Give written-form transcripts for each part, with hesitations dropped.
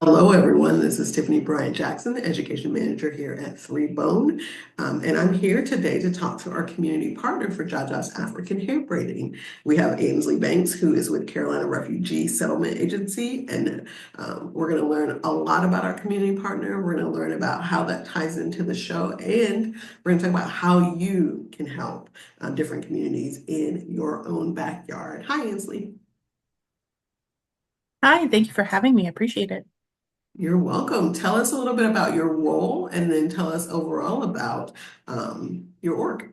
Hello, everyone. This is Tiffany Bryant Jackson, the Education Manager here at Three Bone. And I'm here today to talk to our community partner for Jaja's African Hair Braiding. We have Ainsley Banks, who is with Carolina Refugee Settlement Agency. And we're going to learn a lot about our community partner. We're going to learn about how that ties into the show. And we're going to talk about how you can help different communities in your own backyard. Hi, Ainsley. Hi, thank you for having me. I appreciate it. You're welcome. Tell us a little bit about your role and then tell us overall about your org.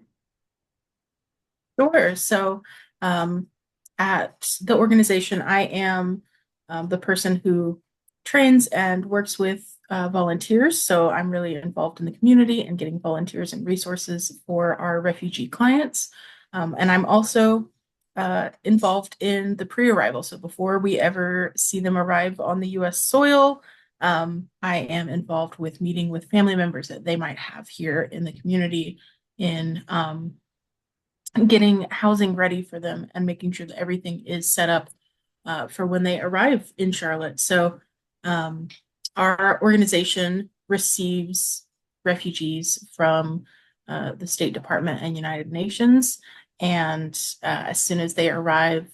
Sure. Um, at the organization, I am the person who trains and works with volunteers. So, I'm really involved in the community and getting volunteers and resources for our refugee clients. And I'm also involved in the pre-arrival. So, before we ever see them arrive on the US soil, I am involved with meeting with family members that they might have here in the community in getting housing ready for them and making sure that everything is set up for when they arrive in Charlotte. Um, our organization receives refugees from the State Department and United Nations. And as soon as they arrive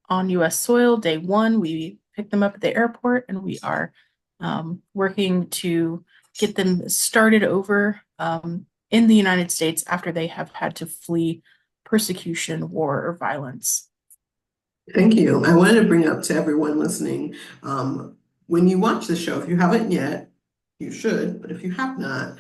on US soil, day one, we pick them up at the airport and we are working to get them started over in the United States after they have had to flee persecution, war, or violence. Thank you. I wanted to bring up to everyone listening, when you watch the show, if you haven't yet, you should, but if you have not,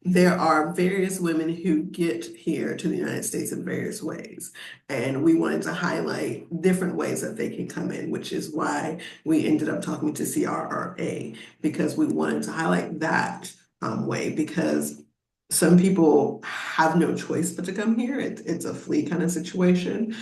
there are various women who get here to the United States in various ways. And we wanted to highlight different ways that they can come in, which is why we ended up talking to CRRA, because we wanted to highlight that way, because some people have no choice but to come here. It's a flee kind of situation.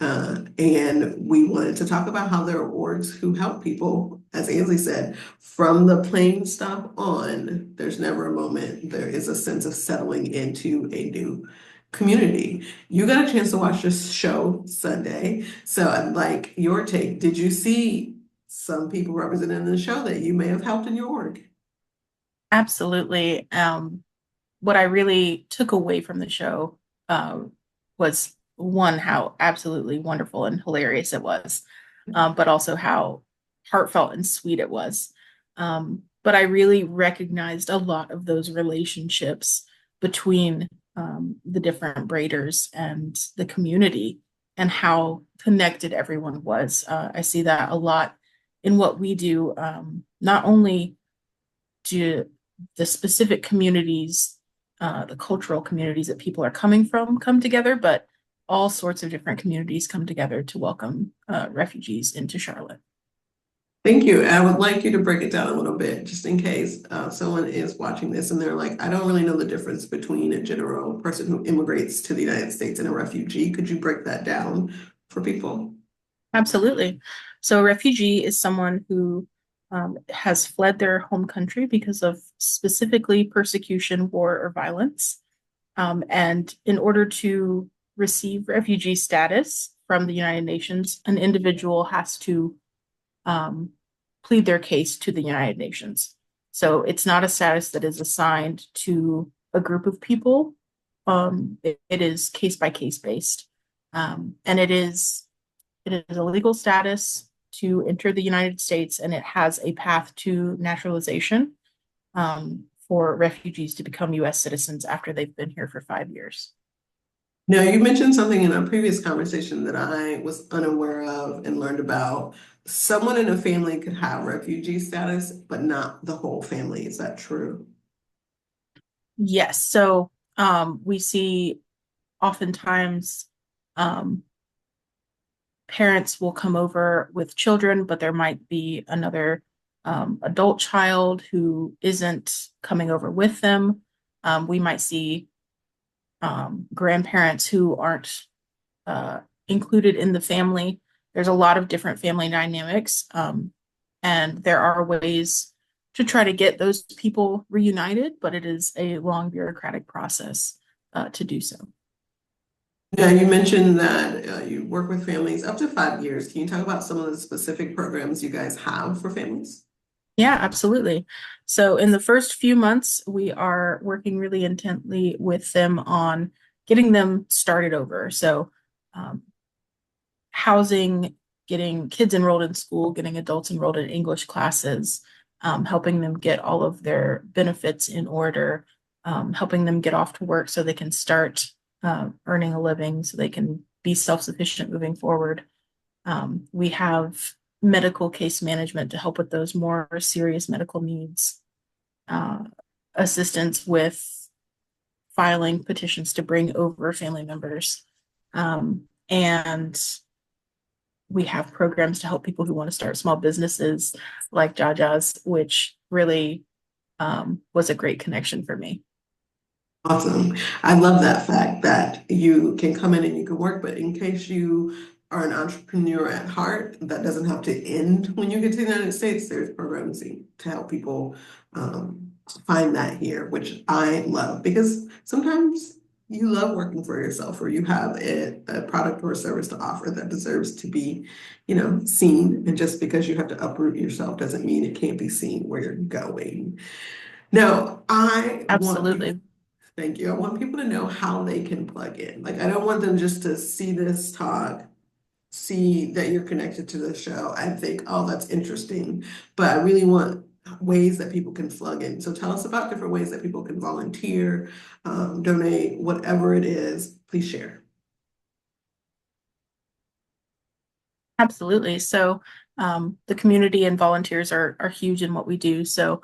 And we wanted to talk about how there are orgs who help people, as Ainsley said, from the plane stop on, there's never a moment, there is a sense of settling into a new community. You got a chance to watch this show Sunday, so I'd like your take. Did you see some people represented in the show that you may have helped in your org? Absolutely. What I really took away from the show was one, how absolutely wonderful and hilarious it was, but also how heartfelt and sweet it was. But I really recognized a lot of those relationships between the different braiders and the community and how connected everyone was. I see that a lot in what we do, not only do the specific communities, the cultural communities that people are coming from come together, but all sorts of different communities come together to welcome refugees into Charlotte. Thank you. I would like you to break it down a little bit, just in case someone is watching this and they're like, I don't really know the difference between a general person who immigrates to the United States and a refugee. Could you break that down for people? Absolutely. So, a refugee is someone who has fled their home country because of specifically persecution, war, or violence. And in order to receive refugee status from the United Nations, an individual has to um, plead their case to the United Nations. So it's not a status that is assigned to a group of people. It is case by case based, and it is a legal status to enter the United States, and it has a path to naturalization for refugees to become U.S. citizens after they've been here for 5 years. Now, you mentioned something in a previous conversation that I was unaware of and learned about. Someone in a family could have refugee status, but not the whole family. Is that true? Yes, we see oftentimes um, parents will come over with children, but there might be another adult child who isn't coming over with them. We might see grandparents who aren't uh, included in the family. There's a lot of different family dynamics, and there are ways to try to get those people reunited, but it is a long bureaucratic process to do so. Now, you mentioned that you work with families up to 5 years. Can you talk about some of the specific programs you guys have for families? Yeah, absolutely. So in the first few months, we are working really intently with them on getting them started over. So um, housing, getting kids enrolled in school, getting adults enrolled in English classes, helping them get all of their benefits in order, helping them get off to work so they can start earning a living, so they can be self-sufficient moving forward. We have medical case management to help with those more serious medical needs, uh, assistance with filing petitions to bring over family members. And we have programs to help people who want to start small businesses like Jaja's, which really was a great connection for me. Awesome. I love that fact that you can come in and you can work, but in case you are an entrepreneur at heart, that doesn't have to end when you get to the United States. There's programs to help people find that here, which I love because sometimes you love working for yourself or you have a product or a service to offer that deserves to be, seen. And just because you have to uproot yourself doesn't mean it can't be seen where you're going. Now, I want people. Absolutely. Thank you. I want people to know how they can plug in. Like, I don't want them just to see this talk, see that you're connected to the show, and think, oh, that's interesting. But I really want ways that people can plug in. So tell us about different ways that people can volunteer, donate, whatever it is. Please share. Absolutely. So the community and volunteers are huge in what we do. So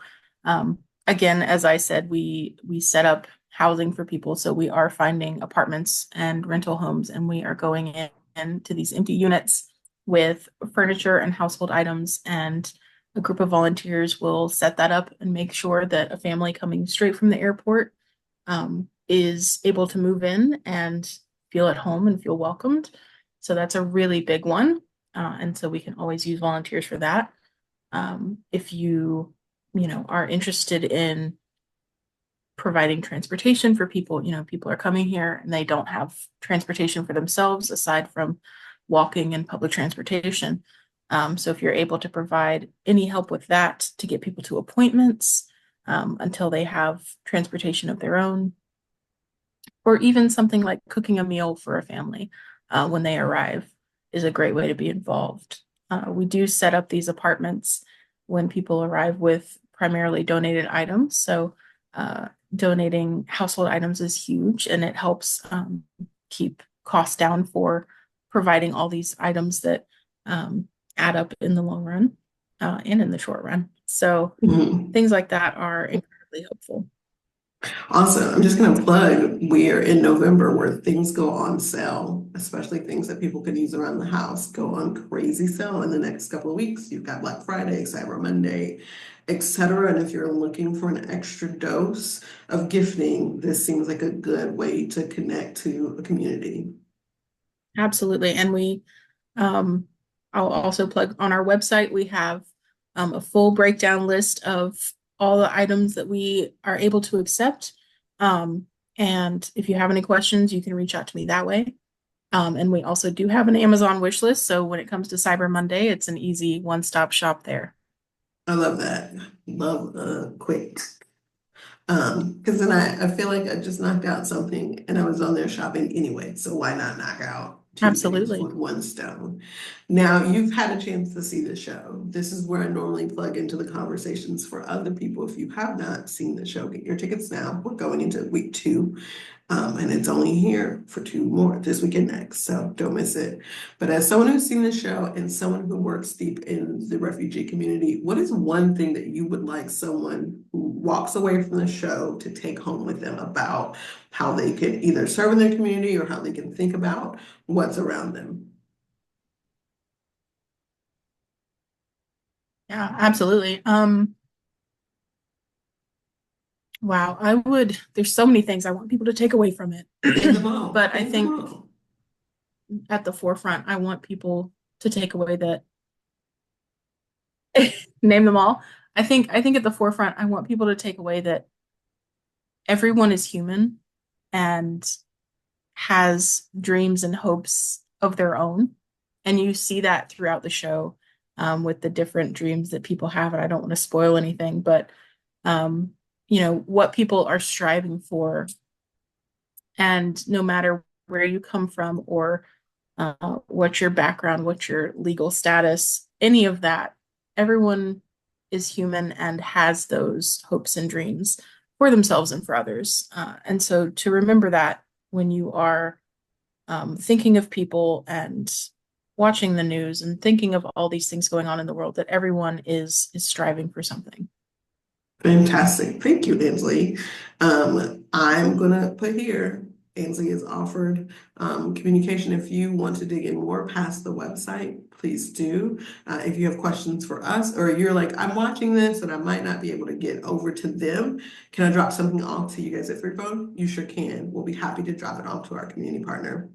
again, as I said, we set up housing for people. So we are finding apartments and rental homes, and we are going into these empty units with furniture and household items. And a group of volunteers will set that up and make sure that a family coming straight from the airport is able to move in and feel at home and feel welcomed. So that's a really big one. And so we can always use volunteers for that. If you are interested in providing transportation for people, people are coming here and they don't have transportation for themselves aside from walking and public transportation. So if you're able to provide any help with that to get people to appointments until they have transportation of their own, or even something like cooking a meal for a family when they arrive is a great way to be involved. We do set up these apartments when people arrive with primarily donated items. So, donating household items is huge and it helps keep costs down for providing all these items that add up in the long run and in the short run. So, Mhm. things like that are incredibly helpful. Also, I'm just going to plug, we're in November where things go on sale, especially things that people can use around the house, go on crazy sale in the next couple of weeks. You've got Black Friday, Cyber Monday, etc. And if you're looking for an extra dose of gifting, this seems like a good way to connect to a community. Absolutely. And um, I'll also plug on our website, we have a full breakdown list of all the items that we are able to accept. Um, and if you have any questions, you can reach out to me that way. And we also do have an Amazon wish list. So when it comes to Cyber Monday, it's an easy one-stop shop there. I love that. Love quick. Because then I feel like I just knocked out something and I was on there shopping anyway. So why not knock out two things Absolutely. with one stone? Now you've had a chance to see the show. This is where I normally plug into the conversations for other people. If you have not seen the show, get your tickets now. We're going into week 2. And it's only here for 2 more this weekend next, so don't miss it. But as someone who's seen the show and someone who works deep in the refugee community, what is one thing that you would like someone who walks away from the show to take home with them about how they can either serve in their community or how they can think about what's around them? Yeah, absolutely. Wow, there's so many things I want people to take away from Name it. them all. But I Name them think all. at the forefront, I want people to take away that name them all. I think at the forefront, I want people to take away that everyone is human and has dreams and hopes of their own. And you see that throughout the show. with the different dreams that people have. And I don't want to spoil anything, but um, what people are striving for. And no matter where you come from or what's your background, what's your legal status, any of that, everyone is human and has those hopes and dreams for themselves and for others. And so to remember that when you are thinking of people and watching the news and thinking of all these things going on in the world, that everyone is striving for something. Fantastic. Thank you, Ainsley. I'm gonna put here, Ainsley has offered communication. If you want to dig in more past the website, please do. If you have questions for us, or you're like, I'm watching this and I might not be able to get over to them, can I drop something off to you guys at Free Phone? You sure can. We'll be happy to drop it off to our community partner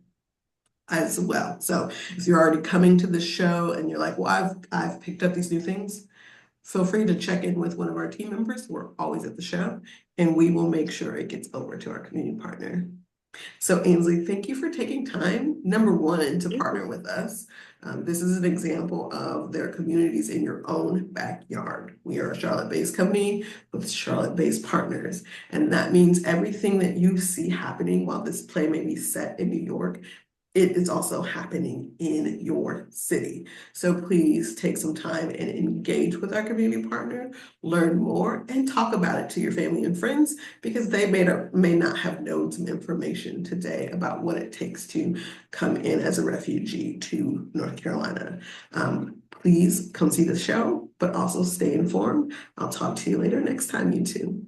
as well. So if you're already coming to the show and you're like, well, I've picked up these new things, feel free to check in with one of our team members. We're always at the show, and we will make sure it gets over to our community partner. So Ainsley, thank you for taking time, number one, to partner with us. This is an example of their communities in your own backyard. We are a Charlotte-based company with Charlotte-based partners, and that means everything that you see happening while this play may be set in New York, it is also happening in your city. So please take some time and engage with our community partner, learn more, and talk about it to your family and friends, because they may not have known some information today about what it takes to come in as a refugee to North Carolina. Please come see the show, but also stay informed. I'll talk to you later next time, you two.